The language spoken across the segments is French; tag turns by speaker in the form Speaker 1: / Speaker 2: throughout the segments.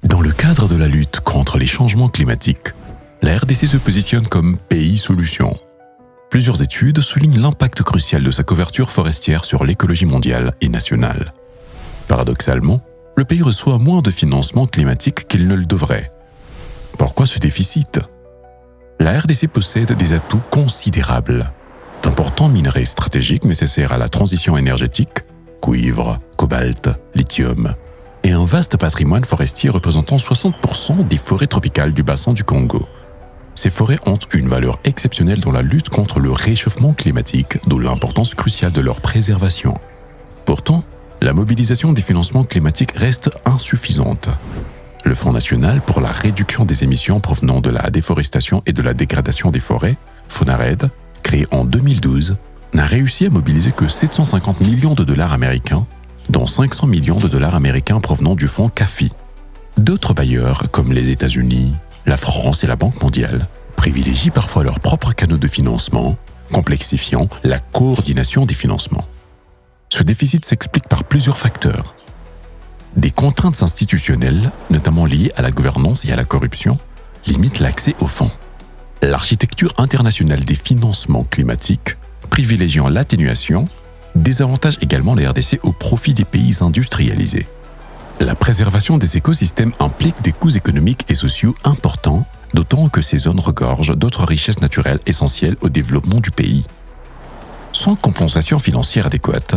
Speaker 1: Dans le cadre de la lutte contre les changements climatiques, la RDC se positionne comme pays solution. Plusieurs études soulignent l'impact crucial de sa couverture forestière sur l'écologie mondiale et nationale. Paradoxalement, le pays reçoit moins de financement climatique qu'il ne le devrait. Pourquoi ce déficit ? La RDC possède des atouts considérables. D'importants minerais stratégiques nécessaires à la transition énergétique, cuivre, cobalt, lithium, et un vaste patrimoine forestier représentant 60% des forêts tropicales du bassin du Congo. Ces forêts ont une valeur exceptionnelle dans la lutte contre le réchauffement climatique, d'où l'importance cruciale de leur préservation. Pourtant, la mobilisation des financements climatiques reste insuffisante. Le Fonds national pour la réduction des émissions provenant de la déforestation et de la dégradation des forêts, FONARED, créé en 2012, n'a réussi à mobiliser que 750 millions de dollars américains, dont 500 millions de dollars américains provenant du fonds CAFI. D'autres bailleurs, comme les États-Unis, la France et la Banque mondiale, privilégient parfois leurs propres canaux de financement, complexifiant la coordination des financements. Ce déficit s'explique par plusieurs facteurs. Des contraintes institutionnelles, notamment liées à la gouvernance et à la corruption, limitent l'accès aux fonds. L'architecture internationale des financements climatiques, privilégiant l'atténuation, désavantage également la RDC au profit des pays industrialisés. La préservation des écosystèmes implique des coûts économiques et sociaux importants, d'autant que ces zones regorgent d'autres richesses naturelles essentielles au développement du pays. Sans compensation financière adéquate,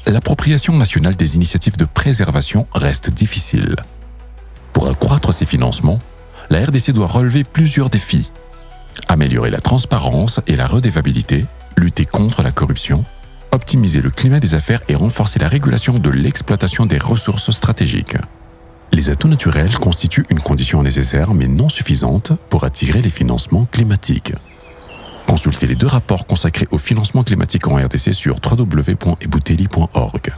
Speaker 1: l'appropriation nationale des initiatives de préservation reste difficile. Pour accroître ces financements, la RDC doit relever plusieurs défis. Améliorer la transparence et la redevabilité, lutter contre la corruption, optimiser le climat des affaires et renforcer la régulation de l'exploitation des ressources stratégiques. Les atouts naturels constituent une condition nécessaire mais non suffisante pour attirer les financements climatiques. Consultez les 2 rapports consacrés au financement climatique en RDC sur www.ebouteli.org.